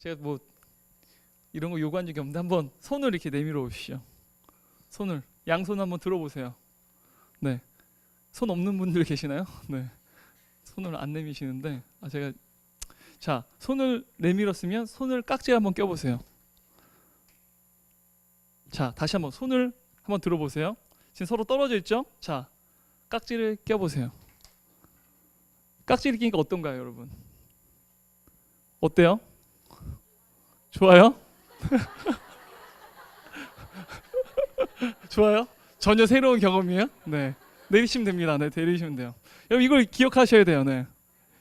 제가 뭐 이런 거 요구한 적이 없는데 한번 손을 이렇게 내밀어 보십시오. 손을 양손 한번 들어보세요. 네, 손 없는 분들 계시나요? 네, 손을 안 내미시는데 제가 자 손을 내밀었으면 손을 깍지에 한번 껴보세요. 자 다시 한번 손을 한번 들어보세요. 지금 서로 떨어져 있죠? 자 깍지를 껴보세요. 깍지를 끼니까 어떤가요, 여러분? 어때요? 좋아요? 좋아요? 전혀 새로운 경험이에요? 네. 내리시면 됩니다. 네, 내리시면 돼요. 여러분 이걸 기억하셔야 돼요. 네.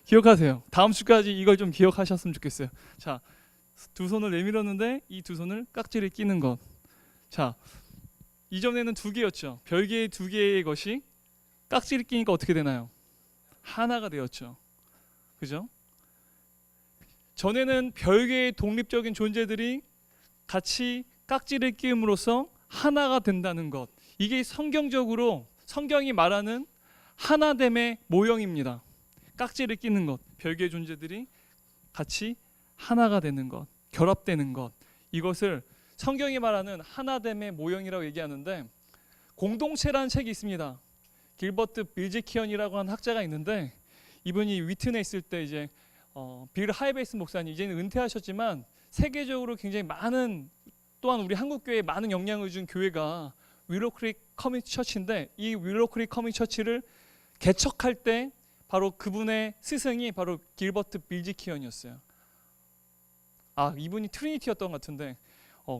기억하세요. 다음 주까지 이걸 좀 기억하셨으면 좋겠어요. 자, 두 손을 내밀었는데 이 두 손을 깍지를 끼는 것. 자, 이전에는 두 개였죠. 별개의 두 개의 것이 깍지를 끼니까 어떻게 되나요? 하나가 되었죠. 그죠? 전에는 별개의 독립적인 존재들이 같이 깍지를 끼움으로써 하나가 된다는 것. 이게 성경적으로 성경이 말하는 하나됨의 모형입니다. 깍지를 끼는 것. 별개의 존재들이 같이 하나가 되는 것. 결합되는 것. 이것을 성경이 말하는 하나됨의 모형이라고 얘기하는데 공동체라는 책이 있습니다. 길버트 빌즈키언이라고 하는 학자가 있는데 이분이 위튼에 있을 때 이제 빌 하이베이스 목사님 이제는 은퇴하셨지만 세계적으로 굉장히 많은 또한 우리 한국 교회에 많은 영향을 준 교회가 윌로크릭 커뮤니티 처치인데 이 윌로크릭 커뮤니티 처치를 개척할 때 바로 그분의 스승이 바로 길버트 빌즈키언이었어요. 이분이 트리니티였던 것 같은데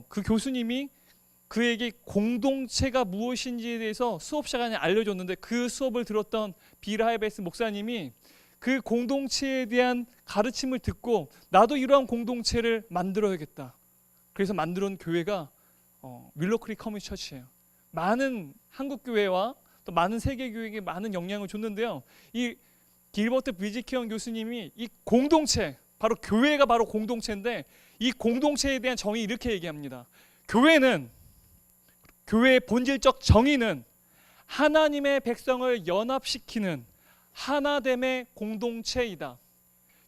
그 교수님이 그에게 공동체가 무엇인지에 대해서 수업 시간에 알려줬는데 그 수업을 들었던 빌 하이베이스 목사님이 그 공동체에 대한 가르침을 듣고 나도 이러한 공동체를 만들어야겠다. 그래서 만들어온 교회가 윌로크릭 커뮤니티 처치예요. 많은 한국 교회와 또 많은 세계 교회에게 많은 영향을 줬는데요. 이 길버트 빌즈키언 교수님이 이 공동체, 바로 교회가 바로 공동체인데 이 공동체에 대한 정의 이렇게 얘기합니다. 교회의 본질적 정의는 하나님의 백성을 연합시키는 하나됨의 공동체이다.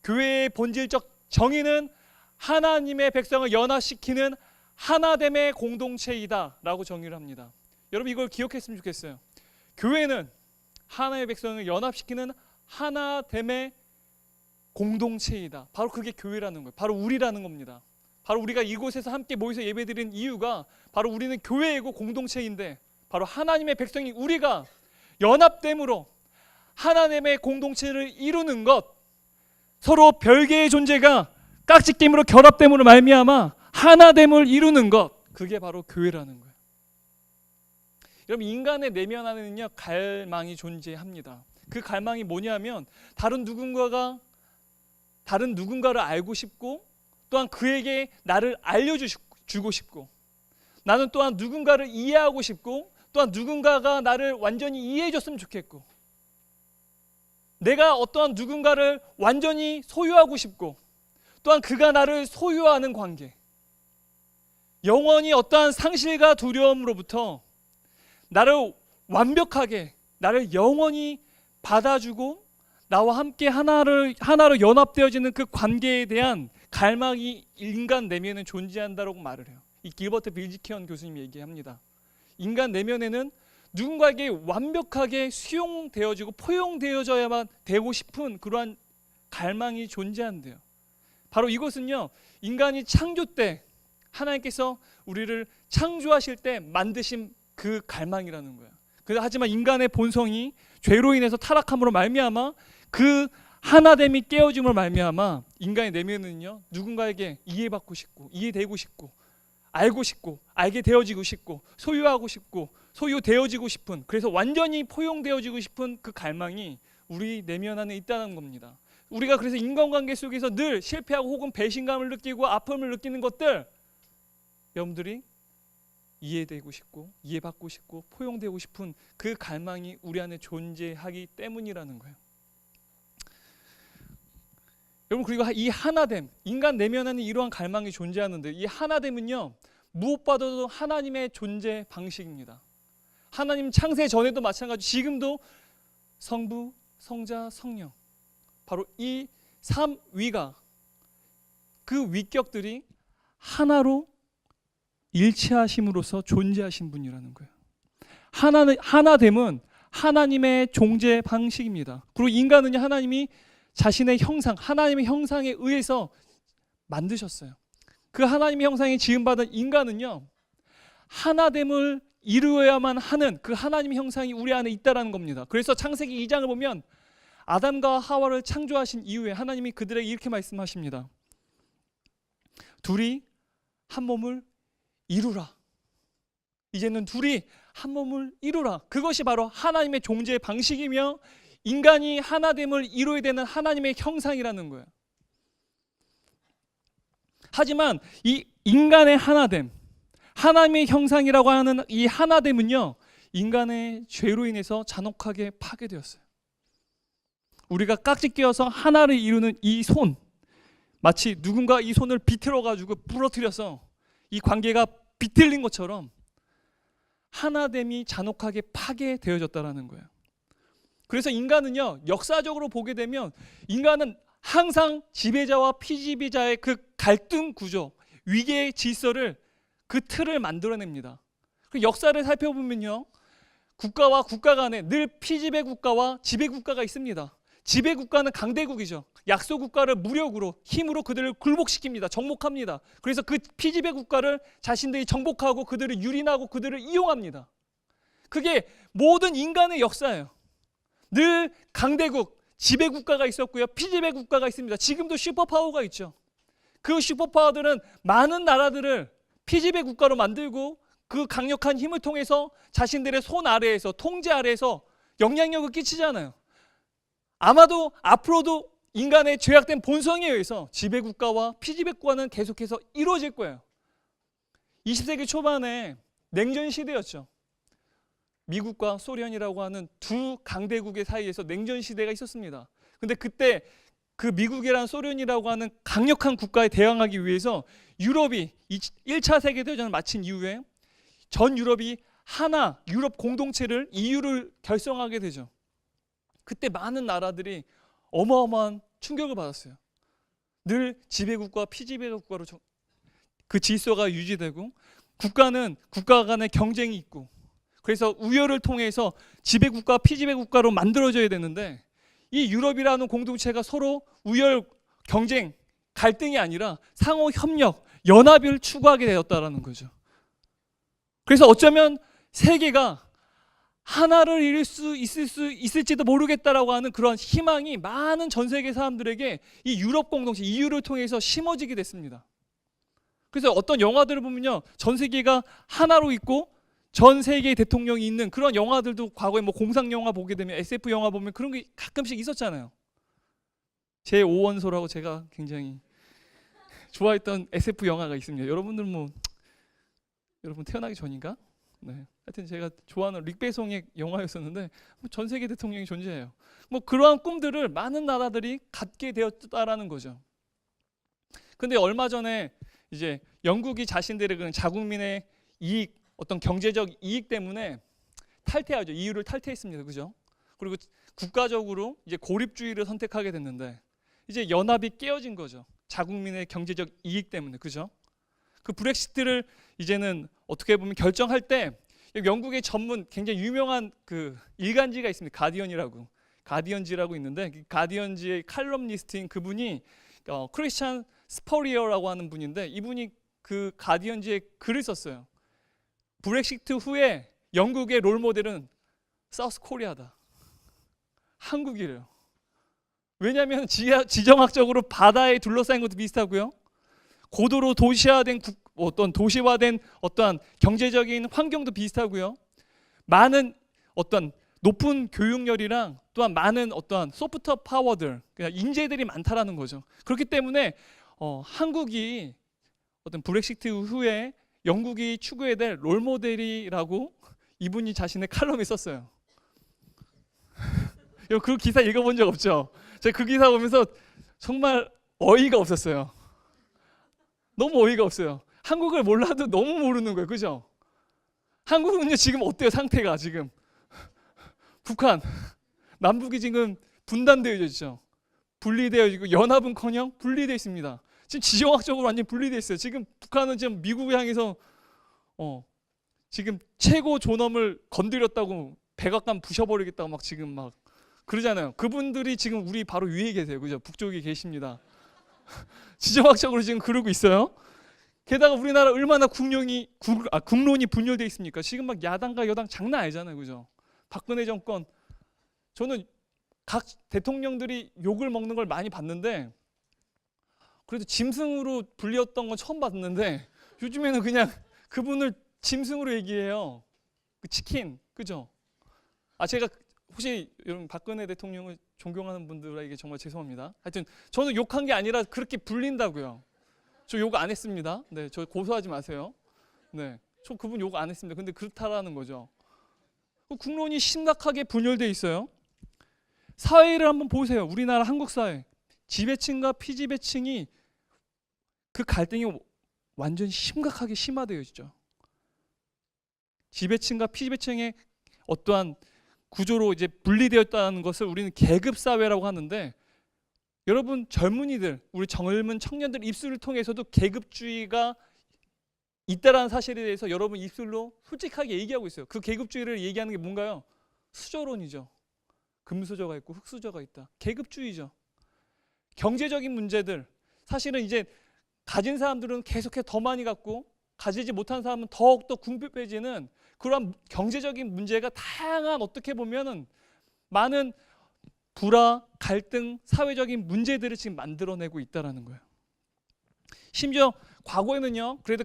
교회의 본질적 정의는 하나님의 백성을 연합시키는 하나됨의 공동체이다 라고 정의를 합니다. 여러분 이걸 기억했으면 좋겠어요. 교회는 하나님의 백성을 연합시키는 하나됨의 공동체이다. 바로 그게 교회라는 거예요. 바로 우리라는 겁니다. 바로 우리가 이곳에서 함께 모여서 예배드리는 이유가 바로 우리는 교회이고 공동체인데 바로 하나님의 백성이 우리가 연합됨으로 하나님의 공동체를 이루는 것, 서로 별개의 존재가 깍지낌으로 결합됨으로 말미암아 하나됨을 이루는 것, 그게 바로 교회라는 거예요. 여러분 인간의 내면 안에는요 갈망이 존재합니다. 그 갈망이 뭐냐면 다른 누군가를 알고 싶고 또한 그에게 나를 알려주고 싶고 나는 또한 누군가를 이해하고 싶고 또한 누군가가 나를 완전히 이해해줬으면 좋겠고 내가 어떠한 누군가를 완전히 소유하고 싶고 또한 그가 나를 소유하는 관계, 영원히 어떠한 상실과 두려움으로부터 나를 완벽하게 나를 영원히 받아주고 나와 함께 하나로 연합되어지는 그 관계에 대한 갈망이 인간 내면에 존재한다고 말을 해요. 이 길버트 빌즈키언 교수님이 얘기합니다. 인간 내면에는 누군가에게 완벽하게 수용되어지고 포용되어져야만 되고 싶은 그러한 갈망이 존재한대요. 바로 이것은요 인간이 창조 때 하나님께서 우리를 창조하실 때 만드신 그 갈망이라는 거예요. 하지만 인간의 본성이 죄로 인해서 타락함으로 말미암아 그 하나됨이 깨어짐으로 말미암아 인간의 내면은요 누군가에게 이해받고 싶고 이해되고 싶고 알고 싶고 알게 되어지고 싶고 소유하고 싶고 소유되어지고 싶은, 그래서 완전히 포용되어지고 싶은 그 갈망이 우리 내면 안에 있다는 겁니다. 우리가 그래서 인간관계 속에서 늘 실패하고 혹은 배신감을 느끼고 아픔을 느끼는 것들, 여러분들이 이해되고 싶고 이해받고 싶고 포용되고 싶은 그 갈망이 우리 안에 존재하기 때문이라는 거예요. 여러분 그리고 이 하나됨, 인간 내면 안에 이러한 갈망이 존재하는데 이 하나됨은요 무엇보다도 하나님의 존재 방식입니다. 하나님 창세 전에도 마찬가지, 지금도 성부, 성자, 성령, 바로 이 삼위가 그 위격들이 하나로 일치하심으로써 존재하신 분이라는 거예요. 하나됨은 하나님의 존재 방식입니다. 그리고 인간은요, 하나님이 자신의 형상, 하나님의 형상에 의해서 만드셨어요. 그 하나님의 형상에 지음받은 인간은요, 하나됨을 이루어야만 하는 그 하나님의 형상이 우리 안에 있다라는 겁니다. 그래서 창세기 2장을 보면 아담과 하와를 창조하신 이후에 하나님이 그들에게 이렇게 말씀하십니다. 둘이 한 몸을 이루라. 이제는 둘이 한 몸을 이루라. 그것이 바로 하나님의 존재 방식이며 인간이 하나됨을 이루어야 되는 하나님의 형상이라는 거예요. 하지만 이 인간의 하나됨, 하나님의 형상이라고 하는 이 하나됨은요, 인간의 죄로 인해서 잔혹하게 파괴되었어요. 우리가 깍지 끼어서 하나를 이루는 이 손, 마치 누군가 이 손을 비틀어 가지고 부러뜨려서 이 관계가 비틀린 것처럼 하나됨이 잔혹하게 파괴되어졌다라는 거예요. 그래서 인간은요, 역사적으로 보게 되면 인간은 항상 지배자와 피지배자의 그 갈등 구조, 위계의 질서를, 그 틀을 만들어냅니다. 그 역사를 살펴보면요, 국가와 국가 간에 늘 피지배 국가와 지배 국가가 있습니다. 지배 국가는 강대국이죠. 약소 국가를 무력으로, 힘으로 그들을 굴복시킵니다. 정복합니다. 그래서 그 피지배 국가를 자신들이 정복하고 그들을 유린하고 그들을 이용합니다. 그게 모든 인간의 역사예요. 늘 강대국, 지배 국가가 있었고요, 피지배 국가가 있습니다. 지금도 슈퍼파워가 있죠. 그 슈퍼파워들은 많은 나라들을 피지배 국가로 만들고 그 강력한 힘을 통해서 자신들의 손 아래에서, 통제 아래에서 영향력을 끼치잖아요. 아마도 앞으로도 인간의 죄악된 본성에 의해서 지배국가와 피지배국가는 계속해서 이루어질 거예요. 20세기 초반에 냉전 시대였죠. 미국과 소련이라고 하는 두 강대국의 사이에서 냉전 시대가 있었습니다. 근데 그때 그 미국이랑 소련이라고 하는 강력한 국가에 대항하기 위해서 유럽이 1차 세계대전을 마친 이후에 전 유럽이 하나 유럽 공동체를 EU를 결성하게 되죠. 그때 많은 나라들이 어마어마한 충격을 받았어요. 늘 지배국과 피지배국가로 그 질서가 유지되고 국가는 국가 간의 경쟁이 있고, 그래서 우열을 통해서 지배국가 피지배국가로 만들어져야 되는데 이 유럽이라는 공동체가 서로 우열, 경쟁, 갈등이 아니라 상호 협력, 연합을 추구하게 되었다라는 거죠. 그래서 어쩌면 세계가 하나를 이룰 수 있을지도 모르겠다라고 하는 그런 희망이 많은 전 세계 사람들에게 이 유럽 공동체, EU를 통해서 심어지게 됐습니다. 그래서 어떤 영화들을 보면요, 전 세계가 하나로 있고 전 세계 대통령이 있는 그런 영화들도 과거에 뭐 공상 영화 보게 되면, SF 영화 보면 그런 게 가끔씩 있었잖아요. 제 5원소라고 제가 굉장히 좋아했던 SF 영화가 있습니다. 여러분들 여러분 태어나기 전인가? 네. 하여튼 제가 좋아하는 릭배송의 영화였었는데 전 세계 대통령이 존재해요. 뭐 그러한 꿈들을 많은 나라들이 갖게 되었다라는 거죠. 근데 얼마 전에 이제 영국이 자신들의 그 자국민의 이익, 어떤 경제적 이익 때문에 탈퇴하죠. EU를 탈퇴했습니다. 그죠? 그리고 국가적으로 이제 고립주의를 선택하게 됐는데 이제 연합이 깨어진 거죠. 자국민의 경제적 이익 때문에. 그죠? 그 브렉시트를 이제는 어떻게 보면 결정할 때 영국의 전문 굉장히 유명한 그 일간지가 있습니다. 가디언지라고 있는데 그 가디언지의 칼럼니스트인 그분이 크리스찬 스퍼리어라고 하는 분인데, 이분이 그 가디언지에 글을 썼어요. 브렉시트 후에 영국의 롤모델은 사우스 코리아다. 한국이래요. 왜냐하면 지정학적으로 바다에 둘러싸인 것도 비슷하고요, 고도로 도시화된 도시화된 어떠한 경제적인 환경도 비슷하고요, 많은 어떤 높은 교육열이랑 또한 많은 어떠한 소프트 파워들, 그냥 인재들이 많다라는 거죠. 그렇기 때문에 한국이 어떤 브렉시트 후에 영국이 추구해야 될 롤모델이라고 이분이 자신의 칼럼에 썼어요. 그 기사 읽어본 적 없죠? 제가 그 기사 보면서 정말 어이가 없었어요. 너무 어이가 없어요. 한국을 몰라도 너무 모르는 거예요. 그죠? 한국은요 지금 어때요? 상태가 지금 북한, 남북이 지금 분단되어 있죠. 분리되어 있고 연합은커녕 분리되어 있습니다. 지금 지정학적으로 완전 분리돼 있어요. 지금 북한은 지금 미국을 향해서 지금 최고 존엄을 건드렸다고 백악관 부셔버리겠다고 막 지금 막 그러잖아요. 그분들이 지금 우리 바로 위에 계세요. 그죠? 북쪽에 계십니다. 지정학적으로 지금 그러고 있어요. 게다가 우리나라 얼마나 국론이 분열돼 있습니까? 지금 막 야당과 여당 장난 아니잖아요. 그죠? 박근혜 정권, 저는 각 대통령들이 욕을 먹는 걸 많이 봤는데 그래도 짐승으로 불렸던 건 처음 봤는데 요즘에는 그냥 그분을 짐승으로 얘기해요. 그 치킨, 그죠? 제가 혹시 여러분 박근혜 대통령을 존경하는 분들에게 정말 죄송합니다. 하여튼 저는 욕한 게 아니라 그렇게 불린다고요. 저 욕 안 했습니다. 네, 저 고소하지 마세요. 네, 저 그분 욕 안 했습니다. 근데 그렇다라는 거죠. 국론이 심각하게 분열돼 있어요. 사회를 한번 보세요. 우리나라 한국 사회, 지배층과 피지배층이 그 갈등이 완전 심각하게 심화되어 있죠. 지배층과 피지배층의 어떠한 구조로 이제 분리되었다는 것을 우리는 계급 사회라고 하는데, 여러분 젊은이들, 우리 젊은 청년들 입술을 통해서도 계급주의가 있다라는 사실에 대해서 여러분 입술로 솔직하게 얘기하고 있어요. 그 계급주의를 얘기하는 게 뭔가요? 수저론이죠. 금수저가 있고 흙수저가 있다. 계급주의죠. 경제적인 문제들, 사실은 이제 가진 사람들은 계속해서 더 많이 갖고 가지지 못한 사람은 더욱더 궁핍해지는 그런 경제적인 문제가 다양한, 어떻게 보면은 많은 불화, 갈등, 사회적인 문제들을 지금 만들어내고 있다는 거예요. 심지어 과거에는요, 그래도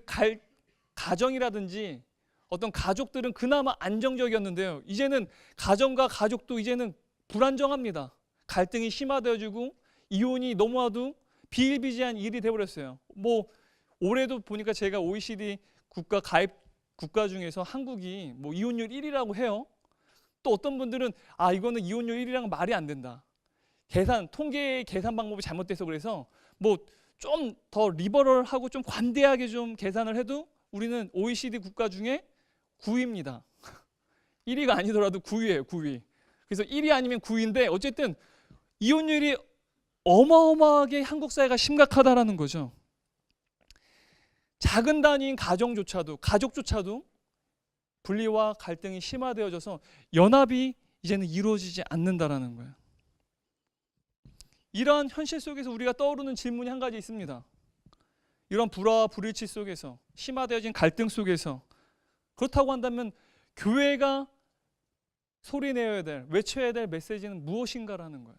가정이라든지 어떤 가족들은 그나마 안정적이었는데요, 이제는 가정과 가족도 이제는 불안정합니다. 갈등이 심화되어지고 이혼이 너무나도 비일비재한 일이 되어버렸어요. 뭐 올해도 보니까 제가 OECD 국가 가입 국가 중에서 한국이 뭐 이혼율 1위라고 해요. 또 어떤 분들은 이거는 이혼율 1위랑 말이 안 된다. 통계 계산 방법이 잘못돼서 그래서 뭐 좀 더 리버럴하고 좀 관대하게 좀 계산을 해도 우리는 OECD 국가 중에 9위입니다. 1위가 아니더라도 9위예요, 9위. 그래서 1위 아니면 9위인데 어쨌든 이혼율이 어마어마하게 한국 사회가 심각하다라는 거죠. 작은 단위인 가족조차도 분리와 갈등이 심화되어져서 연합이 이제는 이루어지지 않는다라는 거예요. 이러한 현실 속에서 우리가 떠오르는 질문이 한 가지 있습니다. 이런 불화와 불일치 속에서, 심화되어진 갈등 속에서, 그렇다고 한다면 교회가 소리내어야 될, 외쳐야 될 메시지는 무엇인가라는 거예요.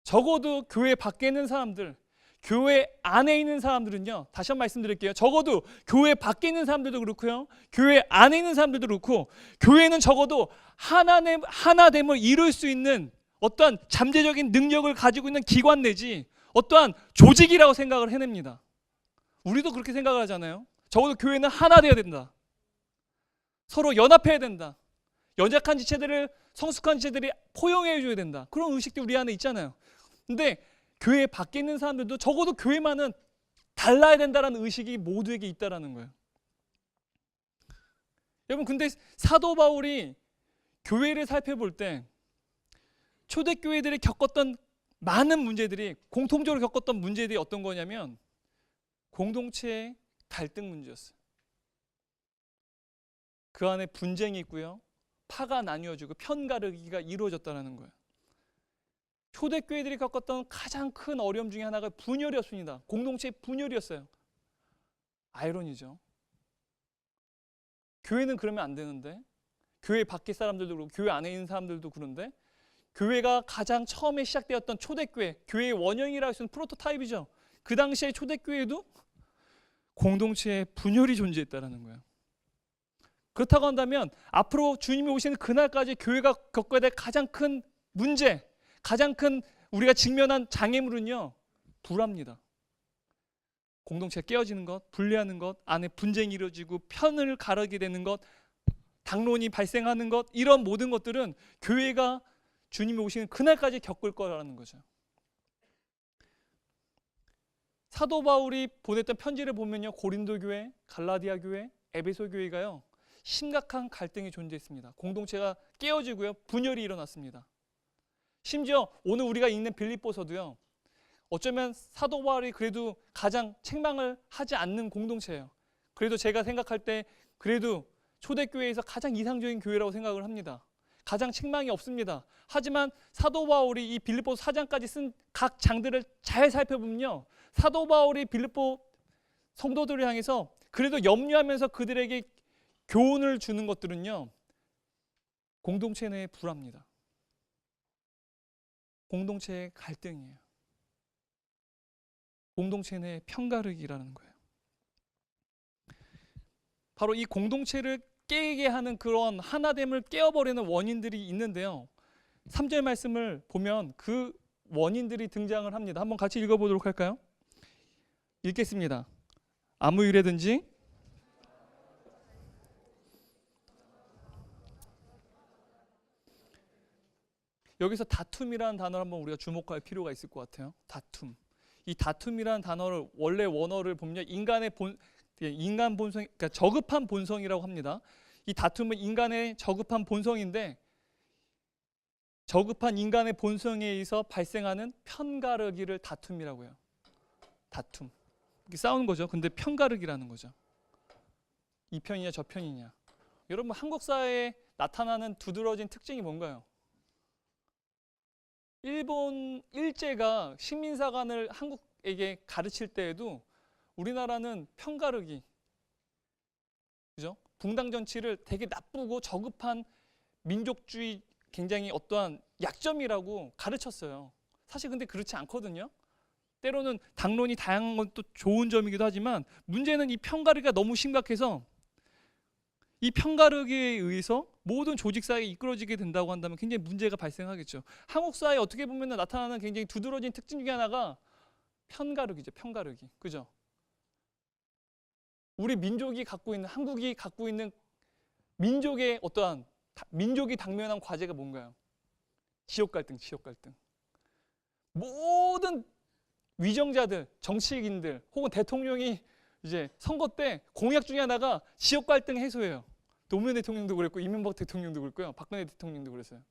적어도 교회 밖에 있는 사람들, 교회 안에 있는 사람들은요, 다시 한번 말씀드릴게요. 적어도 교회 밖에 있는 사람들도 그렇고요, 교회 안에 있는 사람들도 그렇고, 교회는 적어도 하나됨을 이룰 수 있는 어떠한 잠재적인 능력을 가지고 있는 기관 내지 어떠한 조직이라고 생각을 해냅니다. 우리도 그렇게 생각을 하잖아요. 적어도 교회는 하나 되어야 된다. 서로 연합해야 된다. 연약한 지체들을, 성숙한 지체들이 포용해 줘야 된다. 그런 의식도 우리 안에 있잖아요. 근데 교회 밖에 있는 사람들도 적어도 교회만은 달라야 된다는 의식이 모두에게 있다라는 거예요. 여러분, 근데 사도 바울이 교회를 살펴볼 때 초대교회들이 겪었던 많은 문제들이, 공통적으로 겪었던 문제들이 어떤 거냐면 공동체의 갈등 문제였어요. 그 안에 분쟁이 있고요, 파가 나뉘어지고 편가르기가 이루어졌다는 거예요. 초대교회들이 겪었던 가장 큰 어려움 중에 하나가 분열이었습니다. 공동체의 분열이었어요. 아이러니죠. 교회는 그러면 안 되는데, 교회 밖에 사람들도 그렇고 교회 안에 있는 사람들도 그런데, 교회가 가장 처음에 시작되었던 초대교회, 교회의 원형이라 할 수 있는 프로토타입이죠. 그 당시에 초대교회도 공동체의 분열이 존재했다는 거예요. 그렇다고 한다면 앞으로 주님이 오시는 그날까지 교회가 겪어야 될 가장 큰 문제, 가장 큰 우리가 직면한 장애물은요, 불화입니다. 공동체가 깨어지는 것, 분리하는 것, 안에 분쟁이 이루어지고 편을 가르게 되는 것, 당론이 발생하는 것, 이런 모든 것들은 교회가 주님이 오시는 그날까지 겪을 거라는 거죠. 사도 바울이 보냈던 편지를 보면요, 고린도 교회, 갈라디아 교회, 에베소 교회가요, 심각한 갈등이 존재했습니다. 공동체가 깨어지고요, 분열이 일어났습니다. 심지어 오늘 우리가 읽는 빌립보서도요, 어쩌면 사도 바울이 그래도 가장 책망을 하지 않는 공동체예요. 그래도 제가 생각할 때 그래도 초대교회에서 가장 이상적인 교회라고 생각을 합니다. 가장 책망이 없습니다. 하지만 사도 바울이 이 빌립보 4장까지 쓴 각 장들을 잘 살펴보면요, 사도 바울이 빌립보 성도들을 향해서 그래도 염려하면서 그들에게 교훈을 주는 것들은요, 공동체 내의 불화입니다. 공동체의 갈등이에요. 공동체 내의 편가르기라는 거예요. 바로 이 공동체를 깨게 하는 그런 하나됨을 깨어버리는 원인들이 있는데요, 3절 말씀을 보면 그 원인들이 등장을 합니다. 한번 같이 읽어보도록 할까요? 읽겠습니다. 아무 일에든지 여기서 다툼이라는 단어를 한번 우리가 주목할 필요가 있을 것 같아요. 다툼. 이 다툼이라는 단어를 원래 원어를 보면 인간 본성, 그러니까 저급한 본성이라고 합니다. 이 다툼은 인간의 저급한 본성인데, 저급한 인간의 본성에 의해서 발생하는 편가르기를 다툼이라고 해요. 다툼. 이렇게 싸우는 거죠. 근데 편가르기라는 거죠. 이 편이냐 저 편이냐. 여러분, 한국 사회에 나타나는 두드러진 특징이 뭔가요? 일본 일제가 식민사관을 한국에게 가르칠 때에도 우리나라는 편가르기, 그죠? 붕당 정치를 되게 나쁘고 저급한 민족주의, 굉장히 어떠한 약점이라고 가르쳤어요. 사실 근데 그렇지 않거든요. 때로는 당론이 다양한 건 또 좋은 점이기도 하지만, 문제는 이 편가르기가 너무 심각해서 이 편가르기에 의해서 모든 조직사회가 이끌어지게 된다고 한다면 굉장히 문제가 발생하겠죠. 한국 사회에 어떻게 보면 나타나는 굉장히 두드러진 특징 중에 하나가 편가르기죠. 편가르기. 그죠? 우리 민족이 갖고 있는, 한국이 갖고 있는 민족의 어떠한, 민족이 당면한 과제가 뭔가요? 지역 갈등, 지역 갈등. 모든 위정자들, 정치인들 혹은 대통령이 이제 선거 때 공약 중에 하나가 지역 갈등 해소예요. 노무현 대통령도 그랬고 이명박 대통령도 그랬고요. 박근혜 대통령도 그랬어요.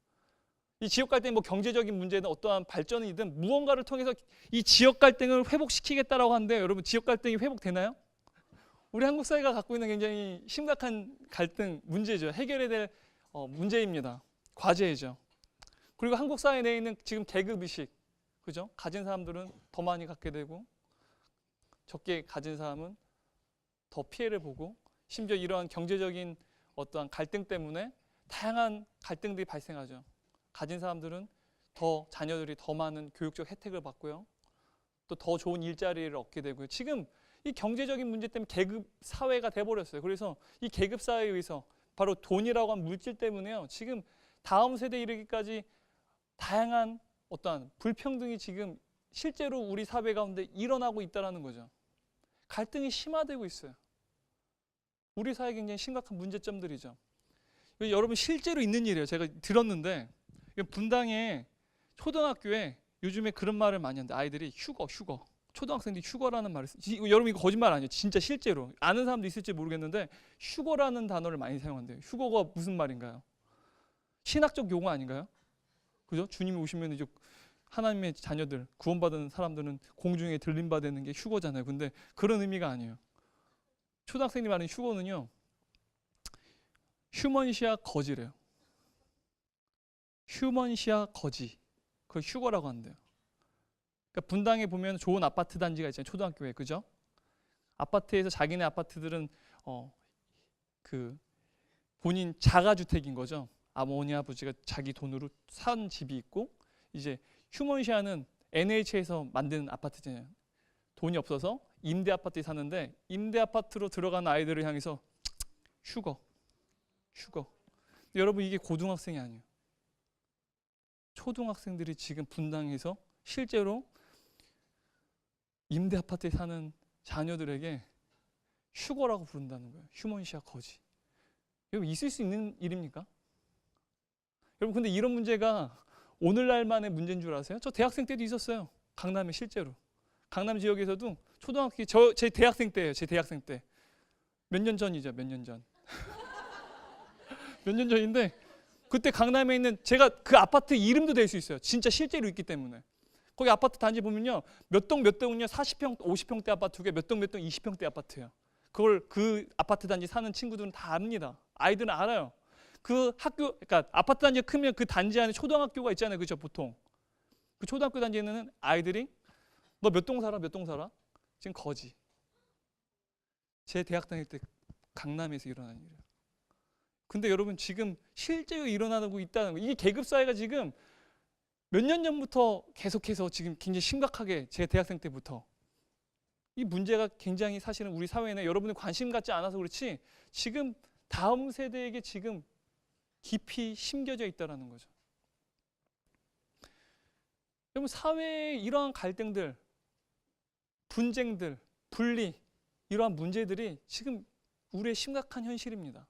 이 지역 갈등, 뭐 경제적인 문제든 어떠한 발전이든 무언가를 통해서 이 지역 갈등을 회복시키겠다라고 하는데, 여러분, 지역 갈등이 회복되나요? 우리 한국 사회가 갖고 있는 굉장히 심각한 갈등 문제죠. 해결해야 될 문제입니다. 과제이죠. 그리고 한국 사회 내에 있는 지금 계급의식, 그죠? 가진 사람들은 더 많이 갖게 되고 적게 가진 사람은 더 피해를 보고, 심지어 이러한 경제적인 어떠한 갈등 때문에 다양한 갈등들이 발생하죠. 가진 사람들은 더, 자녀들이 더 많은 교육적 혜택을 받고요, 또 더 좋은 일자리를 얻게 되고요. 지금 이 경제적인 문제 때문에 계급 사회가 돼버렸어요. 그래서 이 계급 사회에 의해서 바로 돈이라고 하는 물질 때문에요, 지금 다음 세대에 이르기까지 다양한 어떠한 불평등이 지금 실제로 우리 사회 가운데 일어나고 있다는 거죠. 갈등이 심화되고 있어요. 우리 사회에 굉장히 심각한 문제점들이죠. 여러분, 실제로 있는 일이에요. 제가 들었는데, 분당에 초등학교에 요즘에 그런 말을 많이 하는데, 아이들이 휴거, 초등학생들이 휴거라는 말을 여러분, 이거 거짓말 아니에요. 진짜 실제로 아는 사람도 있을지 모르겠는데 휴거라는 단어를 많이 사용한대요. 휴거가 무슨 말인가요? 신학적 용어 아닌가요? 그죠? 주님이 오시면 이제 하나님의 자녀들, 구원받은 사람들은 공중에 들림받는 게 휴거잖아요. 근데 그런 의미가 아니에요. 초등학생이 말하는 휴거는요, 휴먼시아 거지래요. 휴먼시아 거지. 그걸 휴거라고 한대요. 그러니까 분당에 보면 좋은 아파트 단지가 있잖아요. 초등학교에, 그죠? 아파트에서 자기네 아파트들은 그 본인 자가주택인 거죠. 어머니 아버지가 자기 돈으로 산 집이 있고, 이제 휴먼시아는 NH에서 만든 아파트잖아요. 돈이 없어서 임대 아파트에 사는데, 임대 아파트로 들어가는 아이들을 향해서 휴거. 여러분, 이게 고등학생이 아니에요. 초등학생들이 지금 분당에서 실제로 임대 아파트에 사는 자녀들에게 휴거라고 부른다는 거예요. 휴먼시아 거지. 여러분, 있을 수 있는 일입니까? 여러분, 근데 이런 문제가 오늘날만의 문제인 줄 아세요? 저 대학생 때도 있었어요. 강남에 실제로. 강남 지역에서도 초등학교, 제 대학생 때예요. 제 대학생 때. 몇 년 전이죠. 몇 년 전. 몇 년 전인데, 그때 강남에 있는, 제가 그 아파트 이름도 될 수 있어요. 진짜 실제로 있기 때문에. 거기 아파트 단지 보면요, 몇 동 몇 동은요 40평, 50평대 아파트고 몇 동 몇 동 20평대 아파트예요. 그걸 그 아파트 단지 사는 친구들은 다 압니다. 아이들은 알아요. 그 학교, 그러니까 아파트 단지가 크면 그 단지 안에 초등학교가 있잖아요, 그죠? 보통 그 초등학교 단지에는 아이들이 너 몇 동 살아, 몇 동 살아? 지금 거지. 제 대학 다닐 때 강남에서 일어난 일이에요. 근데 여러분 지금 실제로 일어나고 있다는 거, 이게 계급 사회가 지금 몇 년 전부터 계속해서 지금 굉장히 심각하게, 제 대학생 때부터 이 문제가 굉장히 사실은 우리 사회에 여러분이 관심 갖지 않아서 그렇지 지금 다음 세대에게 지금 깊이 심겨져 있다는 거죠. 여러분 사회의 이러한 갈등들, 분쟁들, 분리, 이러한 문제들이 지금 우리의 심각한 현실입니다.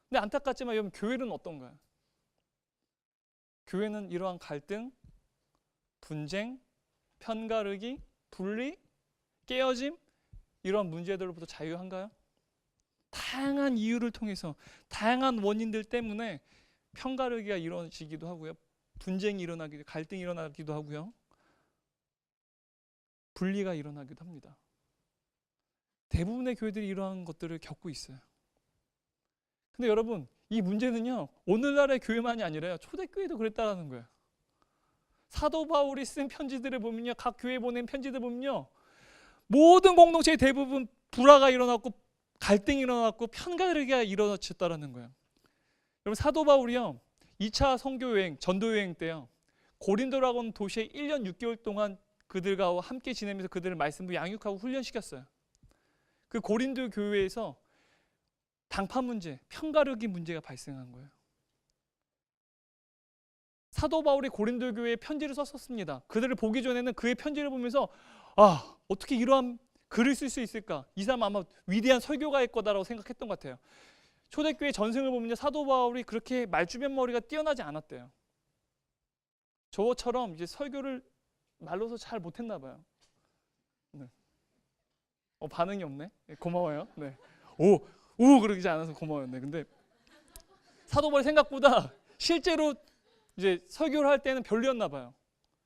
근데 안타깝지만 여러분 교회는 어떤가요? 교회는 이러한 갈등, 분쟁, 편가르기, 분리, 깨어짐, 이러한 문제들로부터 자유한가요? 다양한 이유를 통해서, 다양한 원인들 때문에 편가르기가 이루어지기도 하고요, 분쟁이 일어나기도, 갈등이 일어나기도 하고요, 분리가 일어나기도 합니다. 대부분의 교회들이 이러한 것들을 겪고 있어요. 근데 여러분 이 문제는요 오늘날의 교회만이 아니라요, 초대교회도 그랬다라는 거예요. 사도 바울이 쓴 편지들을 보면요, 각 교회에 보낸 편지들 보면요, 모든 공동체의 대부분 불화가 일어났고 갈등이 일어났고 편가르기가 일어났다라는 거예요. 여러분 사도 바울이요 2차 선교여행, 전도여행 때요 고린도라고 하는 도시에 1년 6개월 동안 그들과 함께 지내면서 그들을 말씀으로 양육하고 훈련시켰어요. 그 고린도 교회에서 당파 문제, 편가르기 문제가 발생한 거예요. 사도 바울이 고린도 교회에 편지를 썼었습니다. 그들을 보기 전에는 그의 편지를 보면서 어떻게 이러한 글을 쓸 수 있을까? 이 사람 아마 위대한 설교가일 거다라고 생각했던 것 같아요. 초대교회 전승을 보면 사도 바울이 그렇게 말주변 머리가 뛰어나지 않았대요. 저처럼 이제 설교를 말로서 잘 못했나 봐요. 네. 반응이 없네. 네, 고마워요. 네. 오 그러지 않아서 고마워요. 네. 근데 사도 바울이 생각보다 실제로 이제 설교를 할 때는 별로였나 봐요.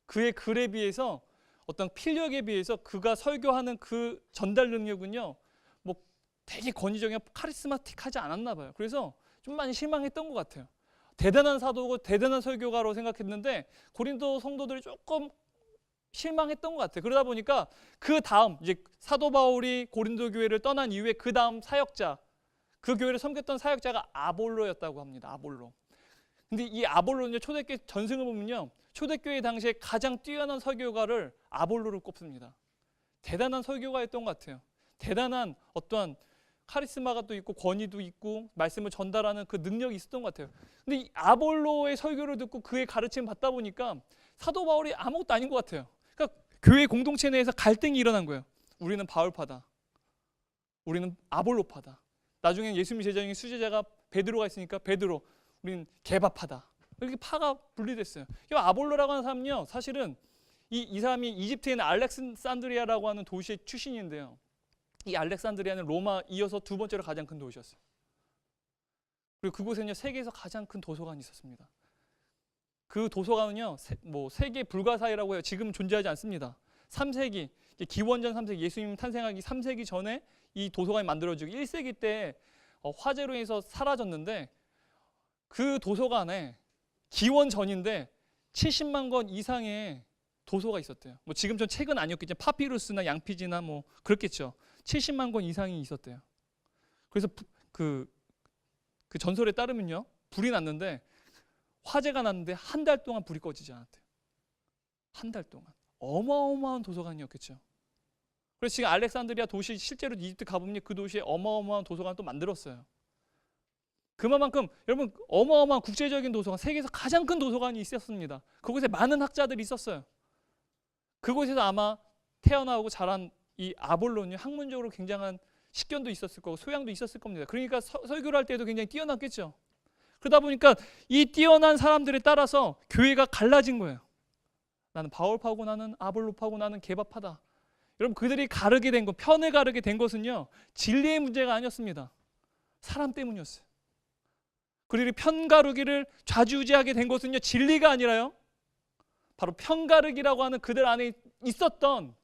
그의 글에 비해서, 어떤 필력에 비해서 그가 설교하는 그 전달 능력은요 뭐 되게 권위적이고 카리스마틱하지 않았나 봐요. 그래서 좀 많이 실망했던 것 같아요. 대단한 사도고 대단한 설교가로 생각했는데 고린도 성도들이 조금 실망했던 것 같아요. 그러다 보니까 그 다음 이제 사도 바울이 고린도 교회를 떠난 이후에 그 다음 사역자, 그 교회를 섬겼던 사역자가 아볼로였다고 합니다. 아볼로. 근데 이 아볼로는 초대교회 전승을 보면요, 초대교회 당시에 가장 뛰어난 설교가를 아볼로를 꼽습니다. 대단한 설교가였던 것 같아요. 대단한 어떠한 카리스마가 또 있고 권위도 있고 말씀을 전달하는 그 능력이 있었던 것 같아요. 근데 이 아볼로의 설교를 듣고 그의 가르침을 받다 보니까 사도 바울이 아무것도 아닌 것 같아요. 그러니까 교회 공동체 내에서 갈등이 일어난 거예요. 우리는 바울파다, 우리는 아볼로파다. 나중에 예수님 제자 중에 수제자가 베드로가 있으니까 베드로, 우리는 개바파다. 이렇게 파가 분리됐어요. 이 아볼로라고 하는 사람은요, 사실은 이 사람이 이집트에 있는 알렉산드리아라고 하는 도시의 출신인데요, 이 알렉산드리아는 로마 이어서 두 번째로 가장 큰 도시였어요. 그리고 그곳에는요 세계에서 가장 큰 도서관이 있었습니다. 그 도서관은요 세계 불가사의라고 해요. 지금 존재하지 않습니다. 3세기, 기원전 3세기, 예수님 탄생하기 3세기 전에 이 도서관이 만들어지고 1세기 때 화재로 인해서 사라졌는데, 그 도서관에 기원 전인데 70만 권 이상의 도서가 있었대요. 뭐 지금 전 책은 아니었겠죠. 파피루스나 양피지나 뭐 그렇겠죠. 70만 권 이상이 있었대요. 그래서 그 전설에 따르면요, 불이 났는데, 화재가 났는데 한 달 동안 불이 꺼지지 않았대요. 한 달 동안. 어마어마한 도서관이었겠죠. 그래서 지금 알렉산드리아 도시, 실제로 이집트 가보면 그 도시에 어마어마한 도서관을 또 만들었어요. 그만큼 여러분 어마어마한 국제적인 도서관, 세계에서 가장 큰 도서관이 있었습니다. 그곳에 많은 학자들이 있었어요. 그곳에서 아마 태어나고 자란 이 아볼로는 학문적으로 굉장한 식견도 있었을 거고 소양도 있었을 겁니다. 그러니까 설교를 할 때도 굉장히 뛰어났겠죠. 그러다 보니까 이 뛰어난 사람들에 따라서 교회가 갈라진 거예요. 나는 바울파고 나는 아볼로파고 나는 개바파다. 여러분 그들이 가르게 된 것, 편을 가르게 된 것은요 진리의 문제가 아니었습니다. 사람 때문이었어요. 그리고 편 가르기를 좌지우지하게 된 것은요 진리가 아니라요 바로 편가르기라고 하는 그들 안에 있었던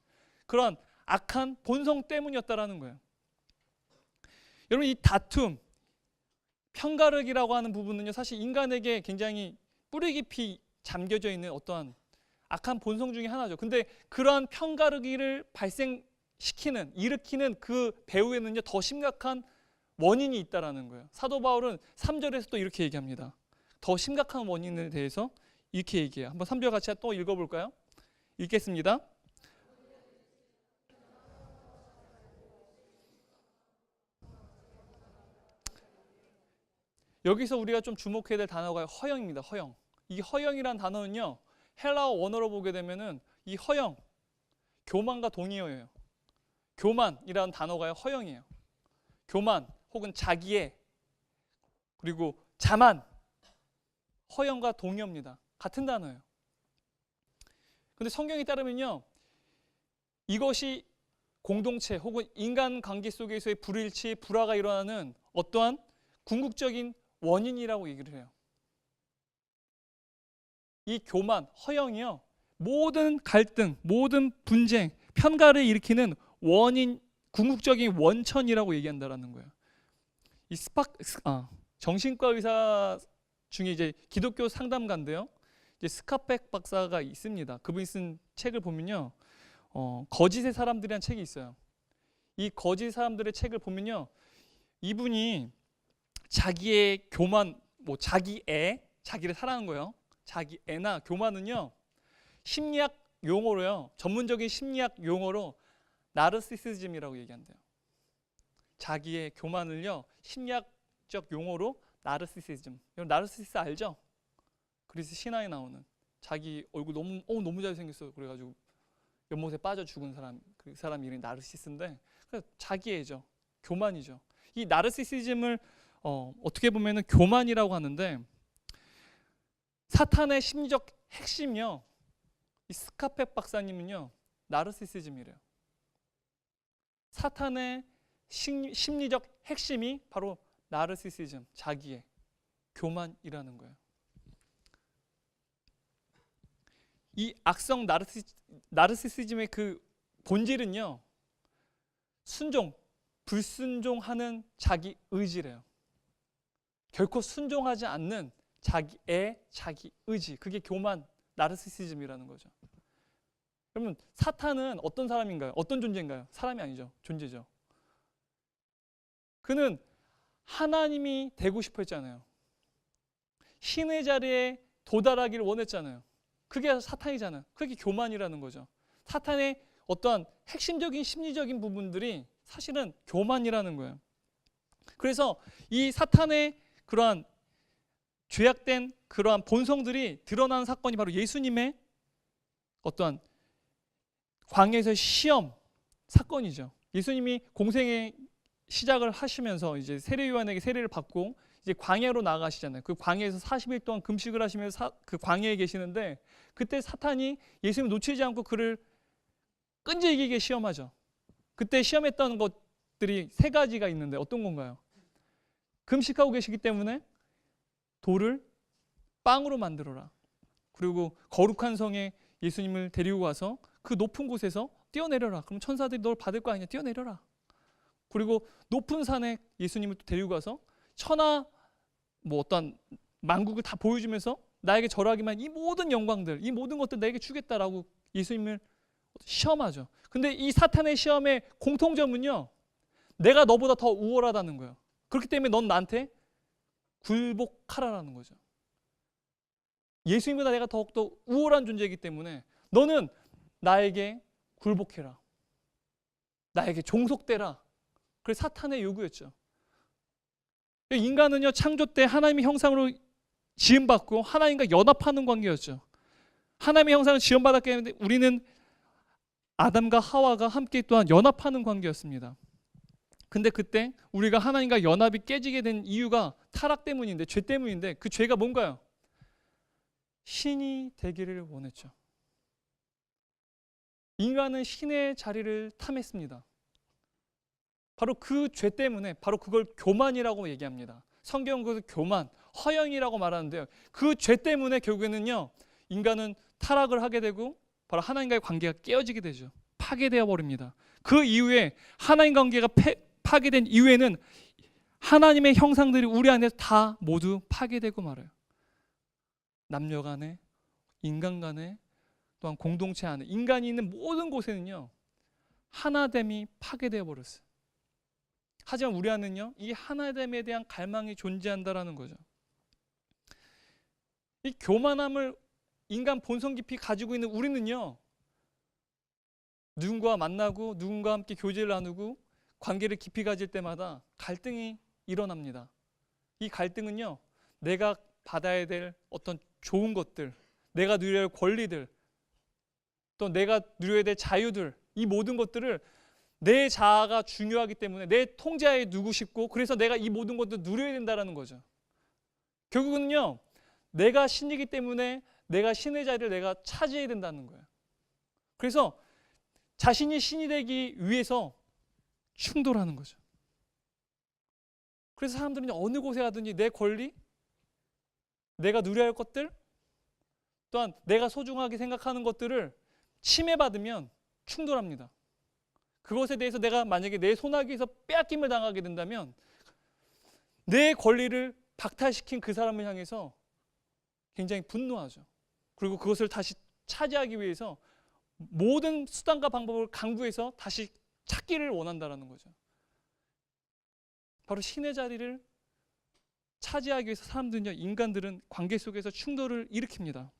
그런 악한 본성 때문이었다라는 거예요. 여러분, 이 다툼, 편가르기라고 하는 부분은요, 사실 인간에게 굉장히 뿌리 깊이 잠겨져 있는 어떠한 악한 본성 중에 하나죠. 근데 그러한 편가르기를 일으키는 그 배후에는요, 더 심각한 원인이 있다라는 거예요. 사도 바울은 3절에서 또 이렇게 얘기합니다. 더 심각한 원인에 대해서 이렇게 얘기해요. 한번 3절 같이 또 읽어볼까요? 읽겠습니다. 여기서 우리가 좀 주목해야 될 단어가 허영입니다. 허영. 이 허영이란 단어는요, 헬라어 원어로 보게 되면은 이 허영, 교만과 동의어예요. 교만이라는 단어가 허영이에요. 교만 혹은 자기애, 그리고 자만, 허영과 동의어입니다. 같은 단어예요. 근데 성경에 따르면요, 이것이 공동체 혹은 인간관계 속에서의 불일치, 불화가 일어나는 어떠한 궁극적인 원인이라고 얘기를 해요. 이 교만, 허영이요, 모든 갈등, 모든 분쟁, 편가를 일으키는 원인, 궁극적인 원천이라고 얘기한다라는 거예요. 이 정신과 의사 중에 이제 기독교 상담가인데요, 이제 스카펙 박사가 있습니다. 그분이 쓴 책을 보면요, 거짓의 사람들이라는 책이 있어요. 이 거짓 사람들의 책을 보면요, 이분이 자기의 교만, 자기를 사랑하는 거예요. 자기애나 교만은요, 심리학 용어로요, 전문적인 심리학 용어로 나르시시즘이라고 얘기한대요. 자기의 교만을요, 심리학적 용어로 나르시시즘. 여러분, 나르시시스 알죠? 그리스 신화에 나오는, 자기 얼굴 너무 잘생겼어 그래가지고 연못에 빠져 죽은 사람, 그 사람 이름이 나르시스인데, 자기애죠, 교만이죠. 이 나르시시즘을 어떻게 보면은 교만이라고 하는데, 사탄의 심리적 핵심이요, 이 스카펙 박사님은요, 나르시시즘이래요. 사탄의 심리적 핵심이 바로 나르시시즘, 자기애, 교만이라는 거예요. 이 악성 나르시시즘의 그 본질은요, 불순종하는 자기 의지래요. 결코 순종하지 않는 자기의 자기 의지, 그게 교만, 나르시시즘이라는 거죠. 그러면 사탄은 어떤 사람인가요? 어떤 존재인가요? 사람이 아니죠, 존재죠. 그는 하나님이 되고 싶어 했잖아요. 신의 자리에 도달하기를 원했잖아요. 그게 사탄이잖아요. 그게 교만이라는 거죠. 사탄의 어떠한 핵심적인 심리적인 부분들이 사실은 교만이라는 거예요. 그래서 이 사탄의 그러한 죄악된 그러한 본성들이 드러나는 사건이 바로 예수님의 어떠한 광야에서의 시험 사건이죠. 예수님이 공생의 시작을 하시면서 이제 세례 요한에게 세례를 받고 이제 광야로 나가시잖아요. 그 광야에서 40일 동안 금식을 하시면서 그 광야에 계시는데, 그때 사탄이 예수님을 놓치지 않고 그를 끈질기게 시험하죠. 그때 시험했던 것들이 세 가지가 있는데 어떤 건가요? 금식하고 계시기 때문에 돌을 빵으로 만들어라. 그리고 거룩한 성에 예수님을 데리고 가서 그 높은 곳에서 뛰어내려라. 그럼 천사들이 널 받을 거 아니냐, 뛰어내려라. 그리고 높은 산에 예수님을 데리고 가서 천하 어떤 만국을 다 보여주면서 나에게 절하기만, 이 모든 영광들, 이 모든 것들 내게 주겠다라고 예수님을 시험하죠. 근데 이 사탄의 시험의 공통점은요, 내가 너보다 더 우월하다는 거예요. 그렇기 때문에 넌 나한테 굴복하라라는 거죠. 예수님보다 내가 더욱더 우월한 존재이기 때문에 너는 나에게 굴복해라, 나에게 종속되라. 그게 사탄의 요구였죠. 인간은요, 창조 때 하나님의 형상으로 지음받고 하나님과 연합하는 관계였죠. 하나님의 형상을 지음받았기 때문에 우리는 아담과 하와가 함께 또한 연합하는 관계였습니다. 근데 그때 우리가 하나님과 연합이 깨지게 된 이유가 타락 때문인데, 죄 때문인데, 그 죄가 뭔가요? 신이 되기를 원했죠. 인간은 신의 자리를 탐했습니다. 바로 그 죄 때문에, 바로 그걸 교만이라고 얘기합니다. 성경은 그것을 교만, 허영이라고 말하는데요, 그 죄 때문에 결국에는요, 인간은 타락을 하게 되고 바로 하나님과의 관계가 깨어지게 되죠. 파괴되어 버립니다. 그 이후에 하나님 관계가 파괴된 이후에는 하나님의 형상들이 우리 안에서 다 모두 파괴되고 말아요. 남녀 간에, 인간 간에, 또한 공동체 안에, 인간이 있는 모든 곳에는요 하나됨이 파괴되어 버렸어요. 하지만 우리 안에는요 이 하나됨에 대한 갈망이 존재한다라는 거죠. 이 교만함을 인간 본성 깊이 가지고 있는 우리는요 누군가와 만나고 누군가와 함께 교제를 나누고 관계를 깊이 가질 때마다 갈등이 일어납니다. 이 갈등은요 내가 받아야 될 어떤 좋은 것들, 내가 누려야 할 권리들, 또 내가 누려야 될 자유들, 이 모든 것들을 내 자아가 중요하기 때문에 내 통제하에 두고 싶고, 그래서 내가 이 모든 것들을 누려야 된다는 거죠. 결국은요 내가 신이기 때문에 내가 신의 자리를 내가 차지해야 된다는 거예요. 그래서 자신이 신이 되기 위해서 충돌하는 거죠. 그래서 사람들은 어느 곳에 가든지 내 권리, 내가 누려야 할 것들, 또한 내가 소중하게 생각하는 것들을 침해받으면 충돌합니다. 그것에 대해서 내가 만약에 내 손아귀에서 빼앗김을 당하게 된다면 내 권리를 박탈시킨 그 사람을 향해서 굉장히 분노하죠. 그리고 그것을 다시 차지하기 위해서 모든 수단과 방법을 강구해서 다시 찾기를 원한다는 거죠. 바로 신의 자리를 차지하기 위해서 사람들은요, 인간들은 관계 속에서 충돌을 일으킵니다.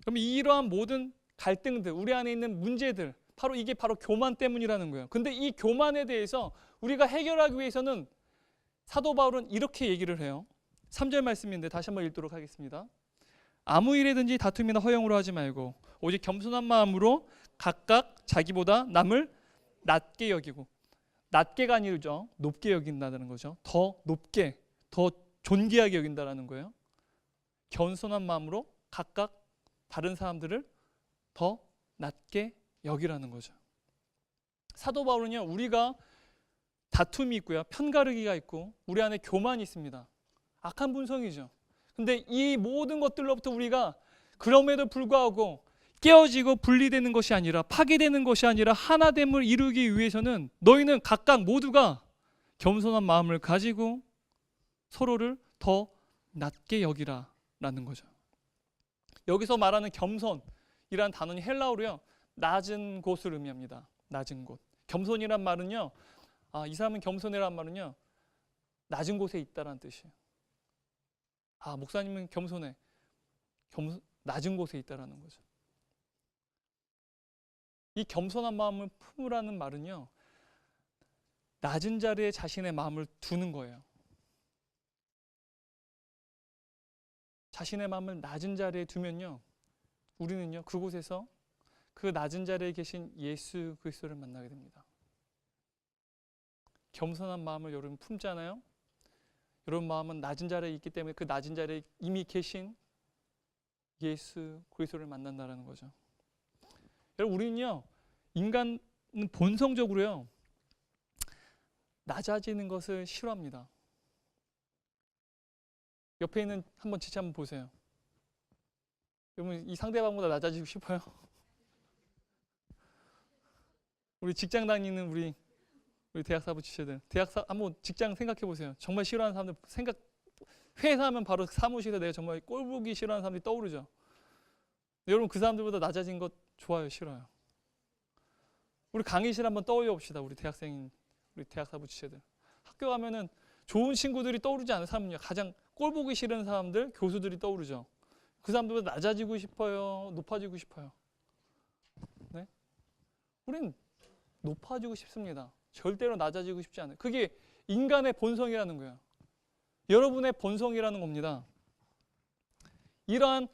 그럼 이러한 모든 갈등들, 우리 안에 있는 문제들, 바로 이게 바로 교만 때문이라는 거예요. 근데 이 교만에 대해서 우리가 해결하기 위해서는 사도 바울은 이렇게 얘기를 해요. 3절 말씀인데 다시 한번 읽도록 하겠습니다. 아무 일에든지 다툼이나 허영으로 하지 말고 오직 겸손한 마음으로 각각 자기보다 남을 낮게 여기고, 낮게가 아니죠, 높게 여긴다는 거죠. 더 높게, 더 존귀하게 여긴다는 거예요. 겸손한 마음으로 각각 다른 사람들을 더 낮게 여기라는 거죠. 사도 바울은요, 우리가 다툼이 있고요, 편가르기가 있고, 우리 안에 교만이 있습니다. 악한 본성이죠. 근데 이 모든 것들로부터 우리가 그럼에도 불구하고 깨어지고 분리되는 것이 아니라, 파괴되는 것이 아니라 하나됨을 이루기 위해서는 너희는 각각 모두가 겸손한 마음을 가지고 서로를 더 낮게 여기라라는 거죠. 여기서 말하는 겸손이라는 단어는 헬라어로요, 낮은 곳을 의미합니다. 낮은 곳. 겸손이란 말은요, 이 사람은 겸손이란 말은요, 낮은 곳에 있다라는 뜻이에요. 목사님은 겸손해. 낮은 곳에 있다라는 거죠. 이 겸손한 마음을 품으라는 말은요, 낮은 자리에 자신의 마음을 두는 거예요. 자신의 마음을 낮은 자리에 두면요, 우리는요 그곳에서 그 낮은 자리에 계신 예수 그리스도를 만나게 됩니다. 겸손한 마음을 여러분 품잖아요. 여러분 마음은 낮은 자리에 있기 때문에 그 낮은 자리에 이미 계신 예수 그리스도를 만난다는 거죠. 여러분, 우리는요, 인간은 본성적으로요 낮아지는 것을 싫어합니다. 옆에 있는 한번 지체 한번 보세요. 여러분, 이 상대방보다 낮아지고 싶어요? 우리 직장 다니는 우리 대학사부 지체들, 한번 직장 생각해 보세요. 정말 싫어하는 사람들 회사하면 바로 사무실에 내가 정말 꼴보기 싫어하는 사람들이 떠오르죠. 여러분, 그 사람들보다 낮아진 것 좋아요, 싫어요? 우리 강의실 한번 떠올려 봅시다. 우리 대학생인 우리 대학사부 지체들, 학교 가면은 좋은 친구들이 떠오르지 않은 사람은요, 가장 꼴보기 싫은 사람들, 교수들이 떠오르죠. 그 사람들보다 낮아지고 싶어요, 높아지고 싶어요? 네? 우린 높아지고 싶습니다. 절대로 낮아지고 싶지 않아요. 그게 인간의 본성이라는 거예요. 여러분의 본성이라는 겁니다. 이러한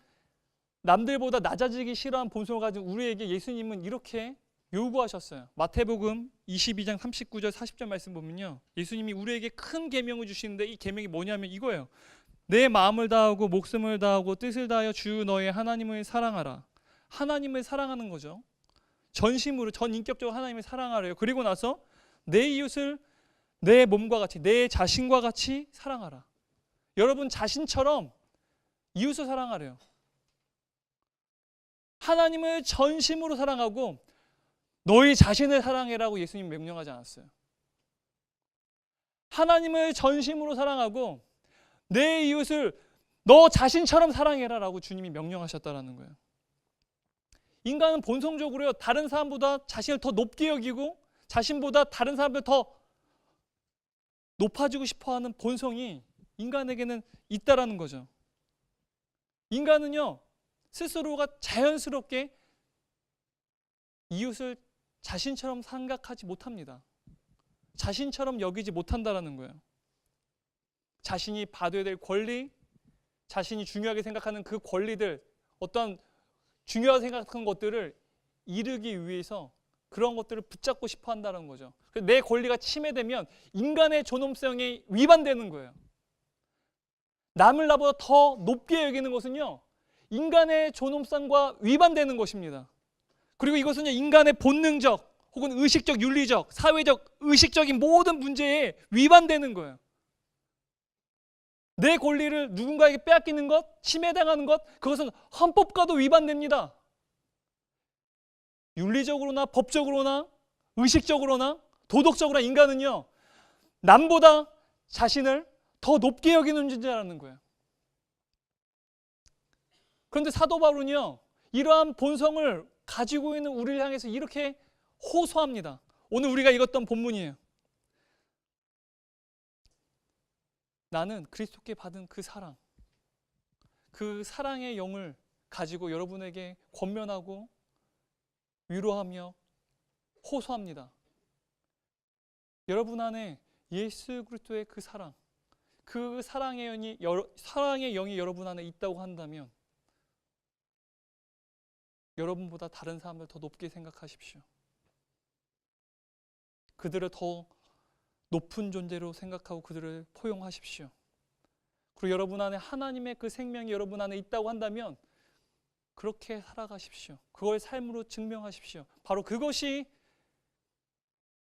남들보다 낮아지기 싫어하는 본성을 가진 우리에게 예수님은 이렇게 요구하셨어요. 마태복음 22장 39절 40절 말씀 보면요, 예수님이 우리에게 큰 계명을 주시는데 이 계명이 뭐냐면 이거예요. 내 마음을 다하고 목숨을 다하고 뜻을 다하여 주 너의 하나님을 사랑하라. 하나님을 사랑하는 거죠. 전심으로, 전인격적으로 하나님을 사랑하래요. 그리고 나서 내 이웃을 내 몸과 같이, 내 자신과 같이 사랑하라. 여러분 자신처럼 이웃을 사랑하래요. 하나님을 전심으로 사랑하고 너희 자신을 사랑해라고 예수님 명령하지 않았어요. 하나님을 전심으로 사랑하고 내 이웃을 너 자신처럼 사랑해라라고 주님이 명령하셨다라는 거예요. 인간은 본성적으로요, 다른 사람보다 자신을 더 높게 여기고 자신보다 다른 사람을 더 높아지고 싶어하는 본성이 인간에게는 있다라는 거죠. 인간은요, 스스로가 자연스럽게 이웃을 자신처럼 생각하지 못합니다. 자신처럼 여기지 못한다라는 거예요. 자신이 받아야 될 권리, 자신이 중요하게 생각하는 그 권리들, 어떤 중요하게 생각하는 것들을 이루기 위해서 그런 것들을 붙잡고 싶어 한다는 거죠. 내 권리가 침해되면 인간의 존엄성에 위반되는 거예요. 남을 나보다 더 높게 여기는 것은요, 인간의 존엄성과 위반되는 것입니다. 그리고 이것은 인간의 본능적 혹은 의식적, 윤리적, 사회적, 의식적인 모든 문제에 위반되는 거예요. 내 권리를 누군가에게 빼앗기는 것, 침해당하는 것, 그것은 헌법과도 위반됩니다. 윤리적으로나 법적으로나 의식적으로나 도덕적으로나 인간은요, 남보다 자신을 더 높게 여기는 존재라는 거예요. 그런데 사도 바울은요, 이러한 본성을 가지고 있는 우리를 향해서 이렇게 호소합니다. 오늘 우리가 읽었던 본문이에요. 나는 그리스도께 받은 그 사랑의 영을 가지고 여러분에게 권면하고 위로하며 호소합니다. 여러분 안에 예수 그리스도의 그 사랑의 영이 여러분 안에 있다고 한다면 여러분보다 다른 사람들 더 높게 생각하십시오. 그들을 더 높은 존재로 생각하고 그들을 포용하십시오. 그리고 여러분 안에 하나님의 그 생명이 여러분 안에 있다고 한다면 그렇게 살아가십시오. 그걸 삶으로 증명하십시오. 바로 그것이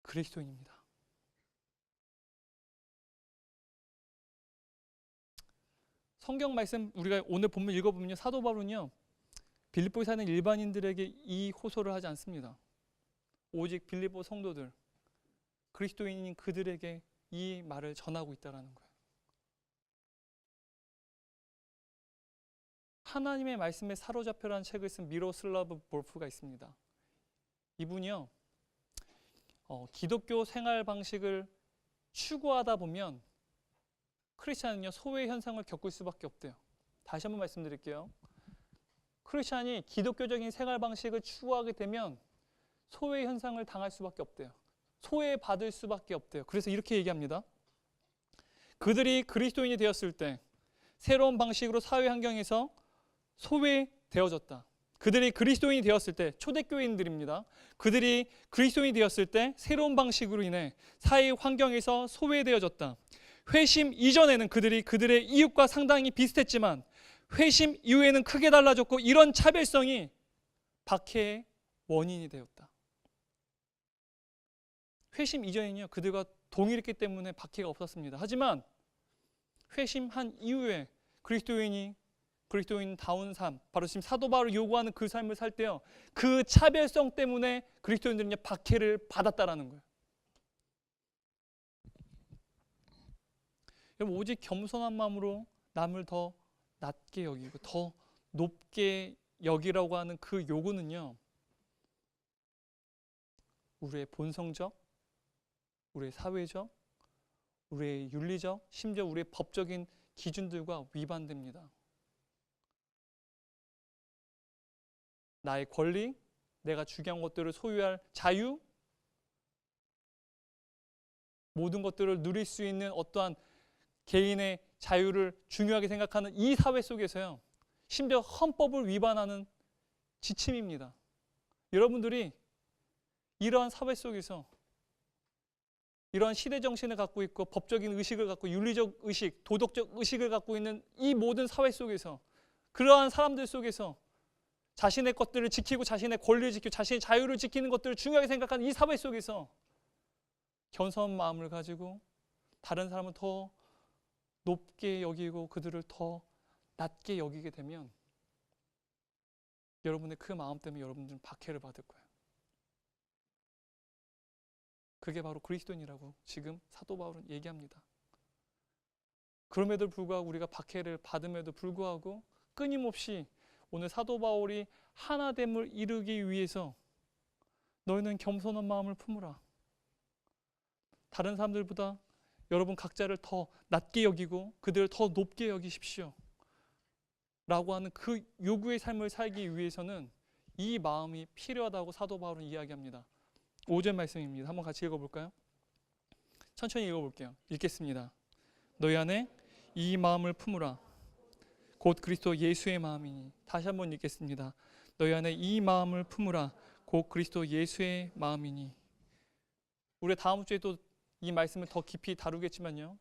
그리스도인입니다. 성경 말씀 우리가 오늘 본문 읽어보면요, 사도 바울은요, 빌립보에 사는 일반인들에게 이 호소를 하지 않습니다. 오직 빌립보 성도들, 그리스도인인 그들에게 이 말을 전하고 있다는 거예요. 하나님의 말씀에 사로잡혀라는 책을 쓴 미로슬라브 볼프가 있습니다. 이분이요, 기독교 생활 방식을 추구하다 보면 크리스찬은요, 소외 현상을 겪을 수밖에 없대요. 다시 한번 말씀드릴게요. 크리스찬이 기독교적인 생활 방식을 추구하게 되면 소외 현상을 당할 수밖에 없대요. 소외받을 수밖에 없대요. 그래서 이렇게 얘기합니다. 그들이 그리스도인이 되었을 때 새로운 방식으로 사회 환경에서 소외되어졌다. 그들이 그리스도인이 되었을 때, 초대교인들입니다. 그들이 그리스도인이 되었을 때 새로운 방식으로 인해 사회 환경에서 소외되어졌다. 회심 이전에는 그들의 이웃과 상당히 비슷했지만 회심 이후에는 크게 달라졌고 이런 차별성이 박해의 원인이 되었다. 회심 이전에는요, 그들과 동일했기 때문에 박해가 없었습니다. 하지만 회심한 이후에 그리스도인다운 삶, 바로 지금 사도 바울이 요구하는 그 삶을 살 때요, 그 차별성 때문에 그리스도인들은 박해를 받았다라는 거예요. 여러분, 오직 겸손한 마음으로 남을 더 낮게 여기고 더 높게 여기라고 하는 그 요구는요, 우리의 본성적, 우리의 사회적, 우리의 윤리적, 심지어 우리의 법적인 기준들과 위반됩니다. 나의 권리, 내가 중요한 것들을 소유할 자유, 모든 것들을 누릴 수 있는 어떠한 개인의 자유를 중요하게 생각하는 이 사회 속에서요, 심지어 헌법을 위반하는 지침입니다. 여러분들이 이러한 사회 속에서 이러한 시대 정신을 갖고 있고 법적인 의식을 갖고 윤리적 의식, 도덕적 의식을 갖고 있는 이 모든 사회 속에서, 그러한 사람들 속에서 자신의 것들을 지키고 자신의 권리를 지키고 자신의 자유를 지키는 것들을 중요하게 생각하는 이 사회 속에서 겸손한 마음을 가지고 다른 사람을 더 높게 여기고 그들을 더 낮게 여기게 되면 여러분의 그 마음 때문에 여러분들은 박해를 받을 거예요. 그게 바로 그리스도인이라고 지금 사도 바울은 얘기합니다. 그럼에도 불구하고 우리가 박해를 받음에도 불구하고 끊임없이 오늘 사도 바울이 하나됨을 이루기 위해서 너희는 겸손한 마음을 품으라. 다른 사람들보다 여러분 각자를 더 낮게 여기고 그들을 더 높게 여기십시오. 라고 하는 그 요구의 삶을 살기 위해서는 이 마음이 필요하다고 사도 바울은 이야기합니다. 5절 말씀입니다. 한번 같이 읽어볼까요? 천천히 읽어볼게요. 읽겠습니다. 너희 안에 이 마음을 품으라. 곧 그리스도 예수의 마음이니. 다시 한번 읽겠습니다. 너희 안에 이 마음을 품으라. 곧 그리스도 예수의 마음이니. 우리 다음 주에 또 이 말씀을 더 깊이 다루겠지만요,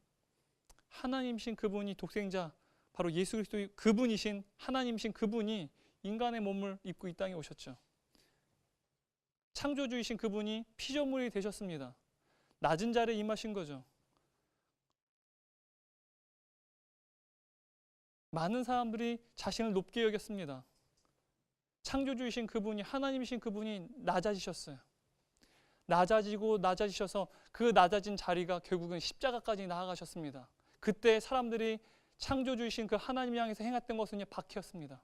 하나님이신 그분이 독생자 바로 예수 그리스도 그분이신 하나님이신 그분이 인간의 몸을 입고 이 땅에 오셨죠. 창조주이신 그분이 피조물이 되셨습니다. 낮은 자리에 임하신 거죠. 많은 사람들이 자신을 높게 여겼습니다. 창조주이신 그분이 하나님이신 그분이 낮아지셨어요. 낮아지고 낮아지셔서 그 낮아진 자리가 결국은 십자가까지 나아가셨습니다. 그때 사람들이 창조주이신 그 하나님 향해서 행했던 것은 박해였습니다.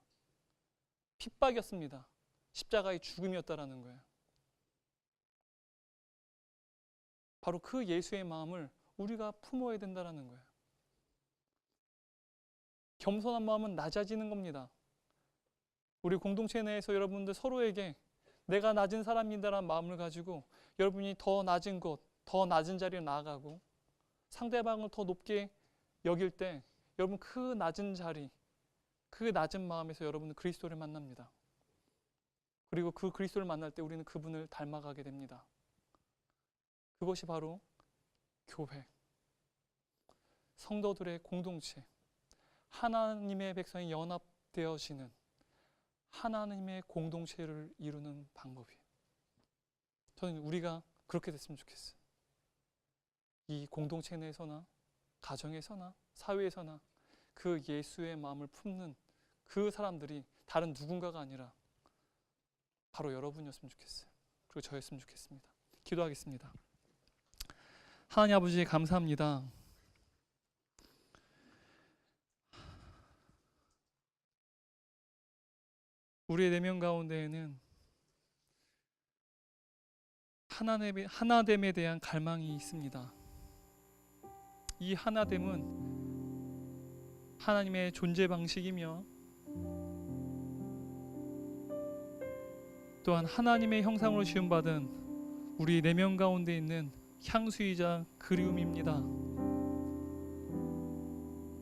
핍박이었습니다. 십자가의 죽음이었다라는 거예요. 바로 그 예수의 마음을 우리가 품어야 된다라는 거예요. 겸손한 마음은 낮아지는 겁니다. 우리 공동체 내에서 여러분들 서로에게 내가 낮은 사람이다라는 마음을 가지고 여러분이 더 낮은 곳, 더 낮은 자리로 나아가고 상대방을 더 높게 여길 때 여러분 그 낮은 자리, 그 낮은 마음에서 여러분은 그리스도를 만납니다. 그리고 그 그리스도를 만날 때 우리는 그분을 닮아가게 됩니다. 그것이 바로 교회, 성도들의 공동체, 하나님의 백성이 연합되어지는 하나님의 공동체를 이루는 방법이에요. 저는 우리가 그렇게 됐으면 좋겠어요. 이 공동체 내에서나 가정에서나 사회에서나 그 예수의 마음을 품는 그 사람들이 다른 누군가가 아니라 바로 여러분이었으면 좋겠어요. 그리고 저였으면 좋겠습니다. 기도하겠습니다. 하나님 아버지 감사합니다. 우리의 내면 가운데에는 하나됨에 대한 갈망이 있습니다. 이 하나됨은 하나님의 존재 방식이며 또한 하나님의 형상으로 지음받은 우리 내면 가운데 있는 향수이자 그리움입니다.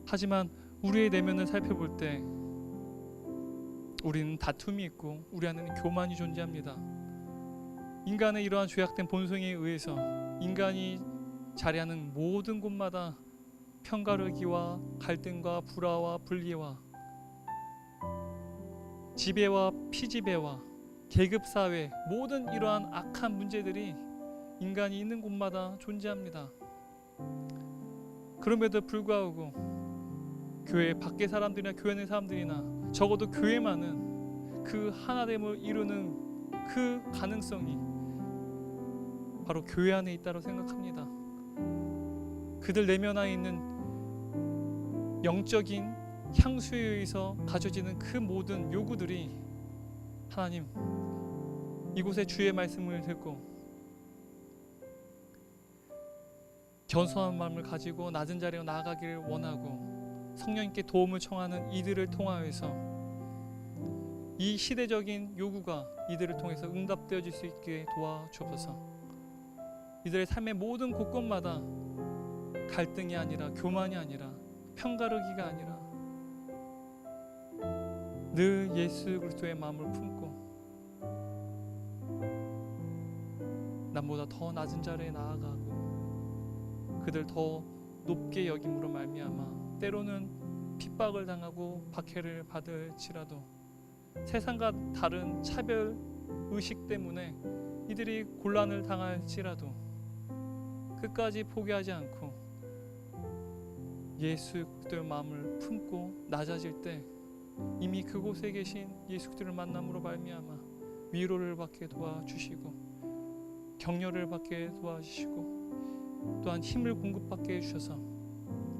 하지만 우리의 내면을 살펴볼 때 우리는 다툼이 있고 우리 안에는 교만이 존재합니다. 인간의 이러한 죄악된 본성에 의해서 인간이 자리하는 모든 곳마다 편가르기와 갈등과 불화와 분리와 지배와 피지배와 계급사회 모든 이러한 악한 문제들이 인간이 있는 곳마다 존재합니다. 그럼에도 불구하고 교회 밖의 사람들이나 교회 내 사람들이나 적어도 교회만은 그 하나됨을 이루는 그 가능성이 바로 교회 안에 있다고 생각합니다. 그들 내면 안에 있는 영적인 향수에 의해서 가져지는 그 모든 요구들이 하나님 이곳에 주의 말씀을 듣고 겸손한 마음을 가지고 낮은 자리로 나아가기를 원하고 성령님께 도움을 청하는 이들을 통하여서 이 시대적인 요구가 이들을 통해서 응답되어질 수 있게 도와주옵소서. 이들의 삶의 모든 곳곳마다 갈등이 아니라 교만이 아니라 편가르기가 아니라 늘 예수 그리스도의 마음을 품고 남보다 더 낮은 자리에 나아가고 그들 더 높게 여김으로 말미암아 때로는 핍박을 당하고 박해를 받을지라도 세상과 다른 차별 의식 때문에 이들이 곤란을 당할지라도 끝까지 포기하지 않고 예수 그리스도의 마음을 품고 낮아질 때 이미 그곳에 계신 예수 그리스도를 만남으로 말미암아 위로를 받게 도와주시고 격려를 받게 도와주시고 또한 힘을 공급받게 해주셔서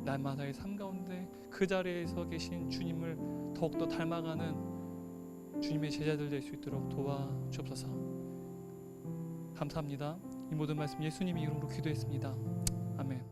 날마다의 삶 가운데 그 자리에서 계신 주님을 더욱더 닮아가는 주님의 제자들 될 수 있도록 도와주옵소서. 감사합니다. 이 모든 말씀 예수님의 이름으로 기도했습니다. 아멘.